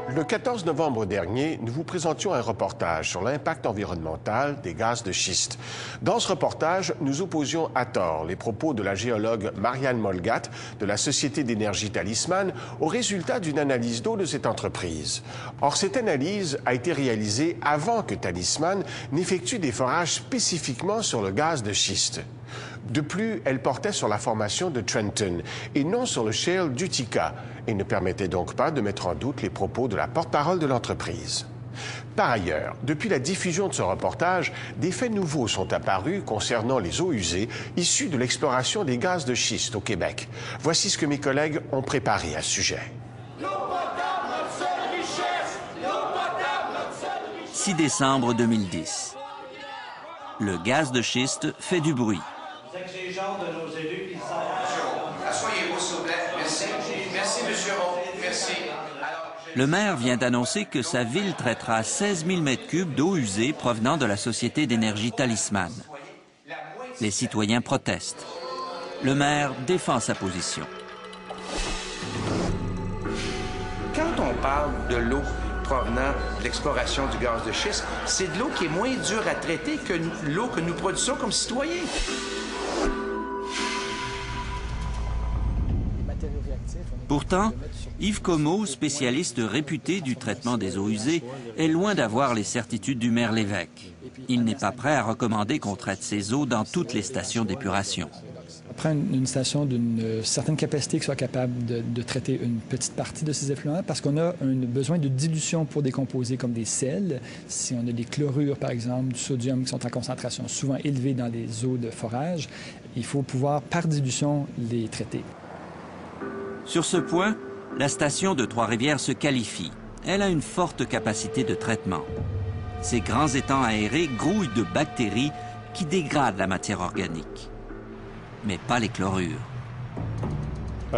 Le 14 novembre dernier, nous vous présentions un reportage sur l'impact environnemental des gaz de schiste. Dans ce reportage, nous opposions à tort les propos de la géologue Marianne Molgat de la Société d'énergie Talisman aux résultats d'une analyse d'eau de cette entreprise. Or, cette analyse a été réalisée avant que Talisman n'effectue des forages spécifiquement sur le gaz de schiste. De plus, elle portait sur la formation de Trenton et non sur le shale d'Utica et ne permettait donc pas de mettre en doute les propos de la porte-parole de l'entreprise. Par ailleurs, depuis la diffusion de ce reportage, des faits nouveaux sont apparus concernant les eaux usées issues de l'exploration des gaz de schiste au Québec. Voici ce que mes collègues ont préparé à ce sujet. 6 décembre 2010. Le gaz de schiste fait du bruit. Exigeons de nos élus qu'ils asseyez-vous, s'il vous plaît. Merci. Merci, monsieur Roux. Merci. Le maire vient d'annoncer que sa ville traitera 16 000 m3 d'eau usée provenant de la Société d'énergie Talisman. Les citoyens protestent. Le maire défend sa position. Quand on parle de l'eau provenant de l'exploration du gaz de schiste, c'est de l'eau qui est moins dure à traiter que l'eau que nous produisons comme citoyens. Pourtant, Yves Comeau, spécialiste réputé du traitement des eaux usées, est loin d'avoir les certitudes du maire Lévesque. Il n'est pas prêt à recommander qu'on traite ces eaux dans toutes les stations d'épuration. Prend une station d'une certaine capacité qui soit capable de traiter une petite partie de ces effluents parce qu'on a un besoin de dilution pour des composés comme des sels. Si on a des chlorures, par exemple, du sodium qui sont en concentration souvent élevée dans les eaux de forage, il faut pouvoir, par dilution, les traiter. Sur ce point, la station de Trois-Rivières se qualifie. Elle a une forte capacité de traitement. Ces grands étangs aérés grouillent de bactéries qui dégradent la matière organique. Mais pas les chlorures.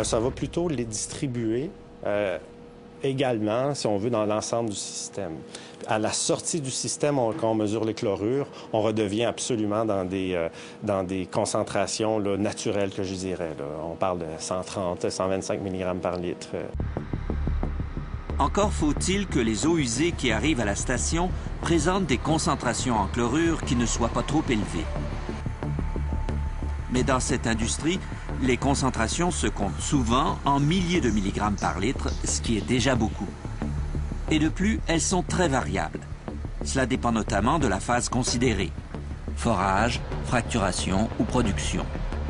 Ça va plutôt les distribuer également, si on veut, dans l'ensemble du système. À la sortie du système, quand on mesure les chlorures, on redevient absolument dans des concentrations là, naturelles, que je dirais. Là. On parle de 130, 125 mg par litre. Encore faut-il que les eaux usées qui arrivent à la station présentent des concentrations en chlorure qui ne soient pas trop élevées. Mais dans cette industrie, les concentrations se comptent souvent en milliers de milligrammes par litre, ce qui est déjà beaucoup. Et de plus, elles sont très variables. Cela dépend notamment de la phase considérée. Forage, fracturation ou production.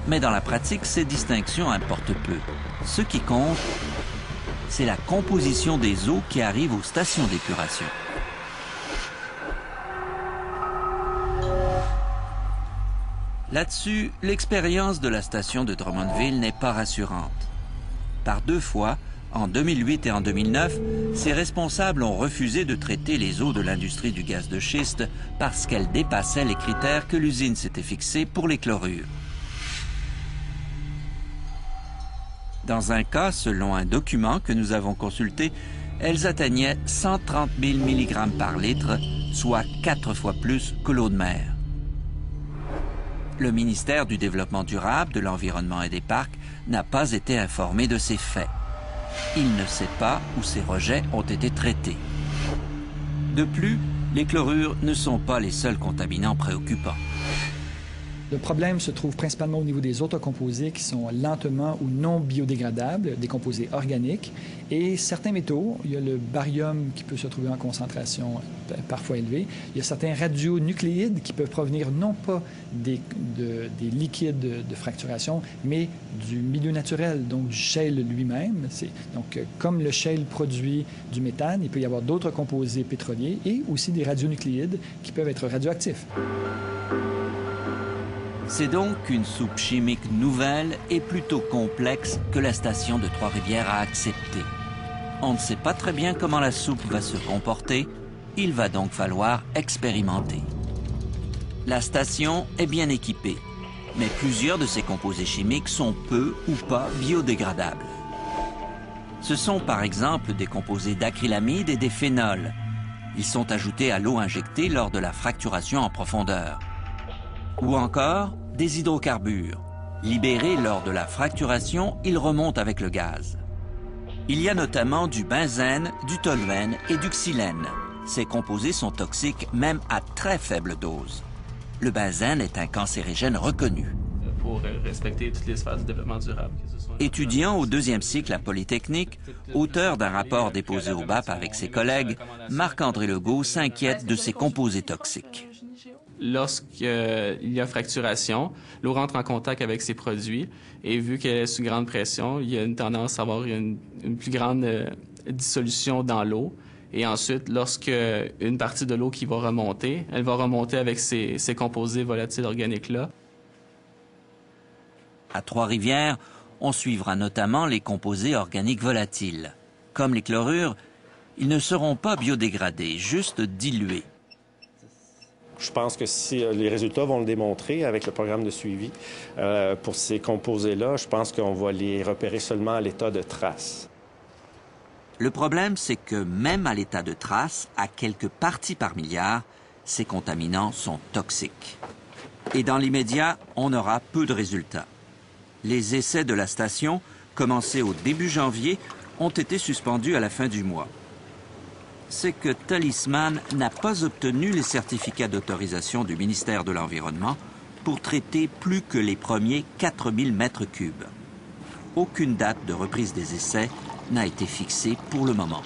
Mais dans la pratique, ces distinctions importent peu. Ce qui compte, c'est la composition des eaux qui arrivent aux stations d'épuration. Là-dessus, l'expérience de la station de Drummondville n'est pas rassurante. Par 2 fois, en 2008 et en 2009, ses responsables ont refusé de traiter les eaux de l'industrie du gaz de schiste parce qu'elles dépassaient les critères que l'usine s'était fixés pour les chlorures. Dans un cas, selon un document que nous avons consulté, elles atteignaient 130 000 mg par litre, soit 4 fois plus que l'eau de mer. Le ministère du Développement durable, de l'Environnement et des Parcs n'a pas été informé de ces faits. Il ne sait pas où ces rejets ont été traités. De plus, les chlorures ne sont pas les seuls contaminants préoccupants. Le problème se trouve principalement au niveau des autres composés qui sont lentement ou non biodégradables, des composés organiques, et certains métaux. Il y a le barium qui peut se trouver en concentration parfois élevée. Il y a certains radionucléides qui peuvent provenir non pas des liquides de fracturation, mais du milieu naturel, donc du shale lui-même. Donc, comme le shale produit du méthane, il peut y avoir d'autres composés pétroliers et aussi des radionucléides qui peuvent être radioactifs. C'est donc une soupe chimique nouvelle et plutôt complexe que la station de Trois-Rivières a acceptée. On ne sait pas très bien comment la soupe va se comporter, il va donc falloir expérimenter. La station est bien équipée, mais plusieurs de ces composés chimiques sont peu ou pas biodégradables. Ce sont par exemple des composés d'acrylamide et des phénols. Ils sont ajoutés à l'eau injectée lors de la fracturation en profondeur. Ou encore des hydrocarbures. Libérés lors de la fracturation, ils remontent avec le gaz. Il y a notamment du benzène, du toluène et du xylène. Ces composés sont toxiques même à très faible dose. Le benzène est un cancérigène reconnu. Pour respecter toutes les sphères du développement durable. Étudiant au 2e cycle à Polytechnique, auteur d'un rapport déposé au BAP avec ses collègues, Marc-André Legault s'inquiète de ces composés toxiques. Lorsqu'il y a fracturation, l'eau rentre en contact avec ces produits et vu qu'elle est sous grande pression, il y a une tendance à avoir une plus grande dissolution dans l'eau. Et ensuite, lorsque une partie de l'eau qui va remonter, elle va remonter avec ces composés volatiles organiques-là. À Trois-Rivières, on suivra notamment les composés organiques volatiles. Comme les chlorures, ils ne seront pas biodégradés, juste dilués. Je pense que si les résultats vont le démontrer avec le programme de suivi pour ces composés-là, je pense qu'on va les repérer seulement à l'état de trace. Le problème, c'est que même à l'état de trace, à quelques parties par milliard, ces contaminants sont toxiques. Et dans l'immédiat, on aura peu de résultats. Les essais de la station, commencés au début janvier, ont été suspendus à la fin du mois. C'est que Talisman n'a pas obtenu les certificats d'autorisation du ministère de l'Environnement pour traiter plus que les premiers 4000 mètres cubes. Aucune date de reprise des essais n'a été fixée pour le moment.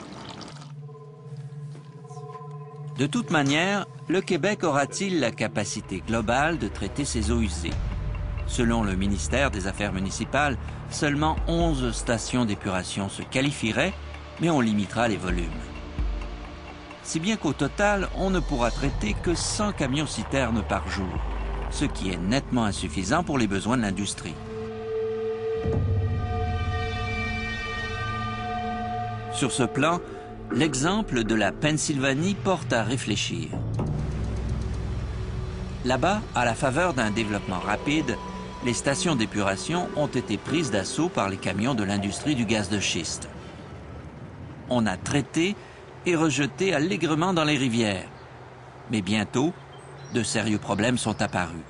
De toute manière, le Québec aura-t-il la capacité globale de traiter ces eaux usées? Selon le ministère des Affaires municipales, seulement 11 stations d'épuration se qualifieraient, mais on limitera les volumes. Si bien qu'au total, on ne pourra traiter que 100 camions-citernes par jour, ce qui est nettement insuffisant pour les besoins de l'industrie. Sur ce plan, l'exemple de la Pennsylvanie porte à réfléchir. Là-bas, à la faveur d'un développement rapide, les stations d'épuration ont été prises d'assaut par les camions de l'industrie du gaz de schiste. On a traité et rejeté allègrement dans les rivières. Mais bientôt, de sérieux problèmes sont apparus.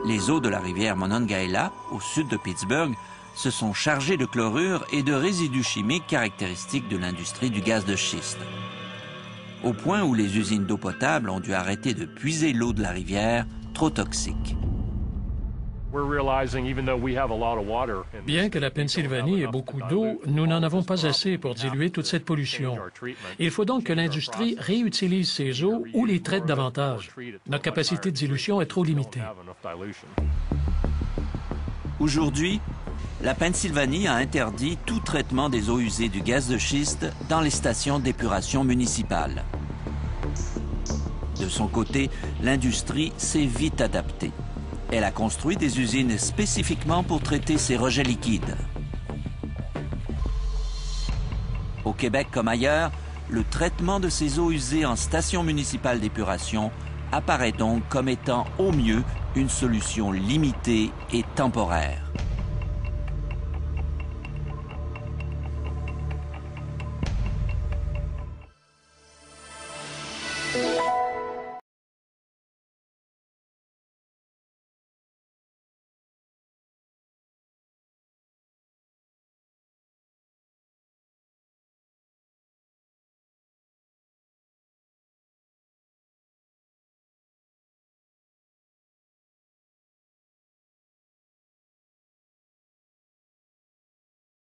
Les eaux de la rivière Monongahela, au sud de Pittsburgh, se sont chargées de chlorure et de résidus chimiques caractéristiques de l'industrie du gaz de schiste. Au point où les usines d'eau potable ont dû arrêter de puiser l'eau de la rivière, trop toxique. Bien que la Pennsylvanie ait beaucoup d'eau, nous n'en avons pas assez pour diluer toute cette pollution. Il faut donc que l'industrie réutilise ces eaux ou les traite davantage. Notre capacité de dilution est trop limitée. Aujourd'hui, la Pennsylvanie a interdit tout traitement des eaux usées du gaz de schiste dans les stations d'épuration municipales. De son côté, l'industrie s'est vite adaptée. Elle a construit des usines spécifiquement pour traiter ces rejets liquides. Au Québec comme ailleurs, le traitement de ces eaux usées en station municipale d'épuration apparaît donc comme étant au mieux une solution limitée et temporaire.